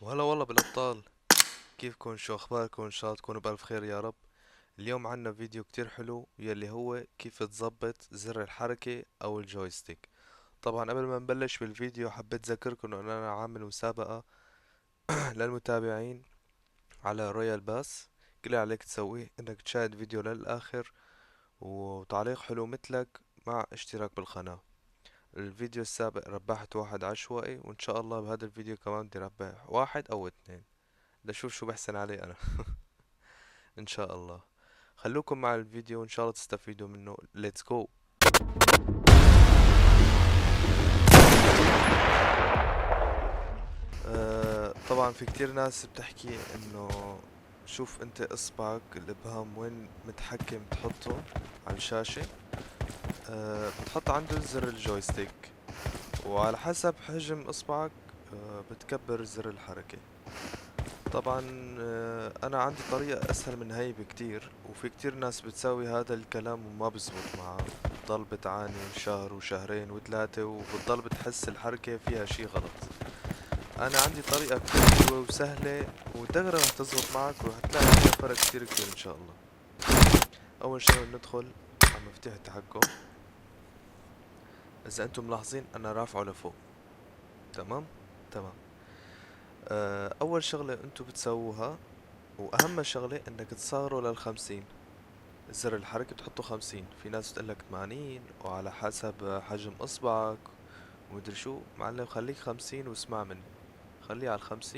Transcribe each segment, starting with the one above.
وهلا والله بالأبطال. كيفكن؟ شو أخباركن؟ إن شاء الله تكونوا بألف خير يا رب. اليوم عنا فيديو كتير حلو يلي هو كيف تظبط زر الحركة أو الجويستيك. طبعا قبل ما نبلش بالفيديو حبيت أذكركم إنه أنا عامل مسابقة للمتابعين على رويال باس. كل اللي عليك تسويه إنك تشاهد فيديو للآخر وتعليق حلو مثلك مع اشتراك بالقناة. الفيديو السابق ربحت واحد عشوائي، وإن شاء الله بهذا الفيديو كمان بدي ربح واحد أو اثنين. لشوف شو بحسن عليه أنا. ان شاء الله. خلوكم مع الفيديو وان شاء الله تستفيدوا منه. ليتس جو. طبعا في كتير ناس بتحكي انه شوف انت اصبعك الابهام وين متحكم تحطه على الشاشة. بتحط عنده زر الجويستيك، وعلى حسب حجم اصبعك بتكبر زر الحركة. طبعا انا عندي طريقة اسهل من هاي بكتير، وفي كتير ناس بتساوي هذا الكلام وما بزبط معها. بتضل بتعاني شهر وشهرين وثلاثة وبتضل بتحس الحركة فيها شي غلط. انا عندي طريقة كتير حلوة وسهلة ودغري رح تزبط معك ورح تلاقي فيها فرق كتير كبير ان شاء الله. اول شغلة ندخل على مفتاح التحكم. اذا انتم ملاحظين انا رافعه لفوق. تمام. تمام. اول شغلة انتم بتسووها واهم شغلة انك تصغروا لل50. زر الحركة بتحطه 50، في ناس بتقلك 80 وعلى حسب حجم اصبعك ومدري شو. معلم خليك 50 واسمع مني. خليه على ال50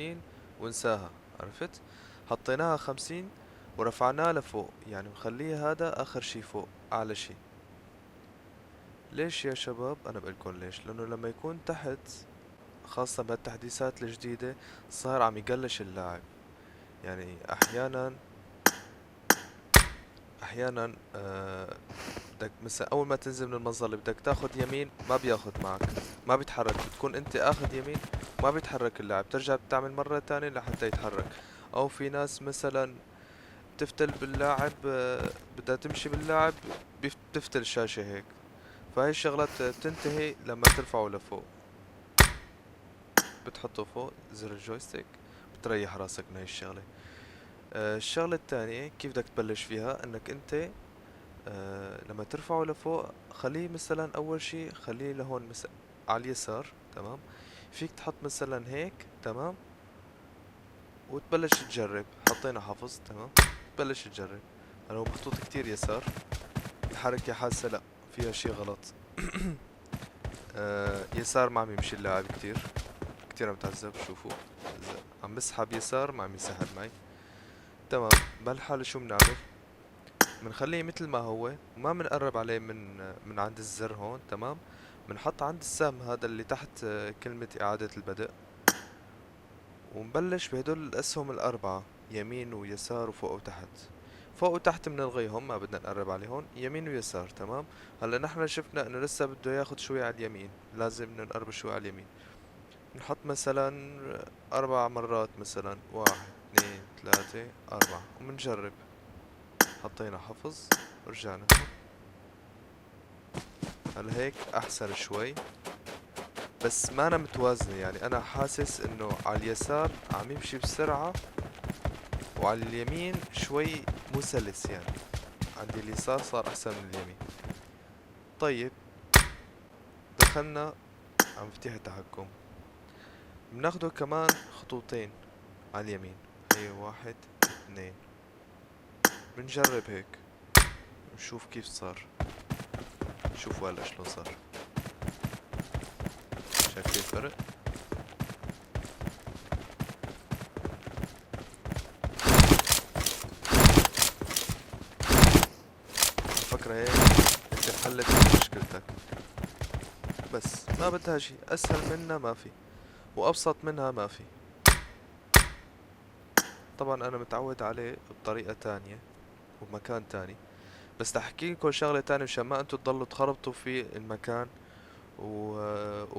وانساها. عرفت؟ حطيناها 50 ورفعناها لفوق، يعني نخليه هذا اخر شي فوق، اعلى شي. ليش يا شباب؟ انا بقولكن ليش. لانه لما يكون تحت، خاصة بهالتحديثات الجديدة، صار عم يقلش اللاعب. يعني احيانا بدك مثلا اول ما تنزل من المظلة بدك تاخد يمين، ما بياخد معك، ما بيتحرك. بتكون انت اخد يمين ما بيتحرك اللاعب، ترجع بتعمل مرة تانية لحتى يتحرك. او في ناس مثلا بتفتل باللاعب، بدها تمشي باللاعب، بتفتل الشاشة هيك. فهي الشغلات بتنتهي لما ترفعه لفوق. بتحطه فوق زر الجويستيك، بتريح راسك من هاي الشغلة. الشغلة التانية كيف بدك تبلش فيها، انك انت لما ترفعه لفوق خليه مثلا اول شي خليه لهون مثلا على اليسار. تمام. فيك تحط مثلا هيك. تمام. وتبلش تجرب. حطينا حفظ. تمام. تبلش تجرب. انا هو محطوط كتير يسار، الحركة حاسة لا فيها شي غلط. يسار ما عم يمشي اللاعب كتير، كتير عم تعذب. شوفوا إذا عم بسحب يسار ما عم يسحب معي. تمام. بهالحالة شو بنعمل؟ بنخليه مثل ما هو وما بنقرب عليه من عند الزر هون. تمام. بنحط عند السهم هذا اللي تحت كلمة إعادة البدء، ونبلش بهدول الأسهم الأربعة، يمين ويسار وفوق وتحت. فوق وتحت بنلغيهم، ما بدنا نقرب عليهم. يمين ويسار. تمام. هلا نحن شفنا انه لسه بده ياخد شوي على اليمين، لازم بدنا نقرب شوي على اليمين. نحط مثلا 4 مرات، مثلا 1 2 3 4، وبنجرب. حطينا حفظ ورجعنا. هلا هيك احسن شوي، بس ما أنا متوازنة. يعني انا حاسس انه على اليسار عم يمشي بسرعة، وعلى اليمين شوي مسلس يعني. عندي اليسار صار احسن من اليمين. طيب. دخلنا على مفتاح التحكم. بناخده كمان خطوتين على اليمين. هي 1 2. بنجرب هيك نشوف كيف صار. شوفوا هلا شلون صار. شايفين الفرق؟ فكرة هيك انت انحلت مشكلتك. بس ما بدها شي اسهل منها ما في، وابسط منها ما في. طبعا انا متعود عليه بطريقة تانية وبمكان تاني، بس احكي لكم شغلة تانية مشان ما انتوا تضلوا تخربطوا في المكان و...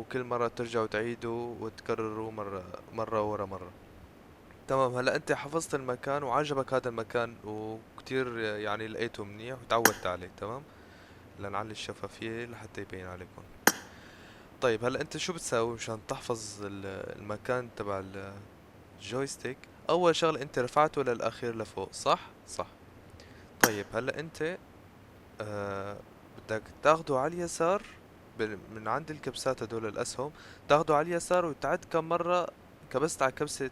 وكل مرة ترجعوا تعيدوا وتكرروا مرة ورا مرة. تمام. هلا انت حفظت المكان وعجبك هذا المكان وكتير يعني لقيته منيح وتعودت عليه. تمام. لنعلي الشفافية لحتى يبين عليكم. طيب هلا انت شو بتساوي مشان تحفظ المكان تبع جويستيك اول شغله انت رفعته للاخير لفوق، صح صح. طيب هلا انت آه بدك تاخده على اليسار، من عند الكبسات هدول الاسهم، تاخده على اليسار وتعد كم مرة كبست على كبسة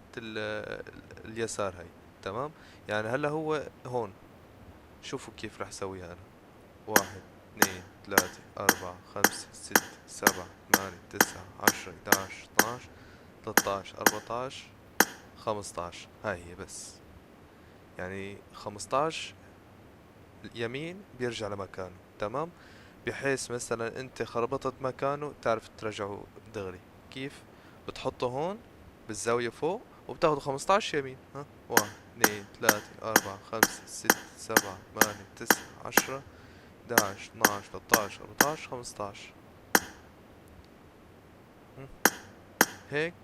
اليسار هاي. تمام. يعني هلا هو هون، شوفوا كيف رح سويها انا. واحد، اثنين، ثلاثة، أربعة، خمسة، ستة، سبعة، ثمانية، تسعة، عشرة، 11، 12، 13، 14، 15. هاي هي بس. يعني 15 يمين بيرجع لمكانه. تمام. بحيث مثلا انت خربطت مكانه تعرف ترجعه دغري. كيف؟ بتحطه هون بالزاوية فوق وبتاخده 15 يمين. ها، واحد، اثنين، ثلاثة، أربعة، خمسة، ستة، سبعة، ثمانية، تسعة، 10، 11، 12، 13، 14، 15. هيك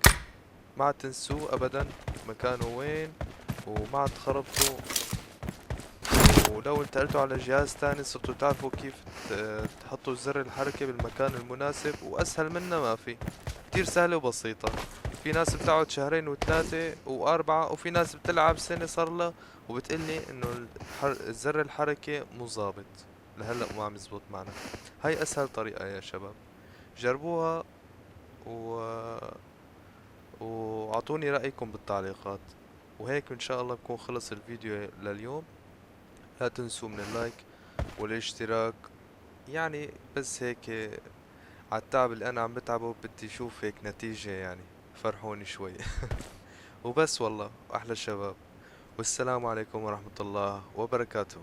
ما تنسوه أبدا مكانه وين، وما تخربطوا. ولو انتقلتوا على جهاز تاني صرتوا تعرفوا كيف تحطوا زر الحركة بالمكان المناسب، وأسهل منه ما في. كتير سهلة وبسيطة. في ناس بتقعد شهرين وثلاثة وأربعة، وفي ناس بتلعب سنة صار لها وبتقلي إنه زر الحركة مو ظابط لهلا وما عم يزبط معنا. هاي أسهل طريقة يا شباب، جربوها و... وعطوني رأيكم بالتعليقات. وهيك إن شاء الله بكون خلص الفيديو لليوم. لا تنسوا من اللايك والاشتراك. يعني بس هيك على التعب اللي انا عم بتعبه بدي اشوف هيك نتيجة يعني، فرحوني شوي. وبس والله احلى شباب. والسلام عليكم ورحمة الله وبركاته.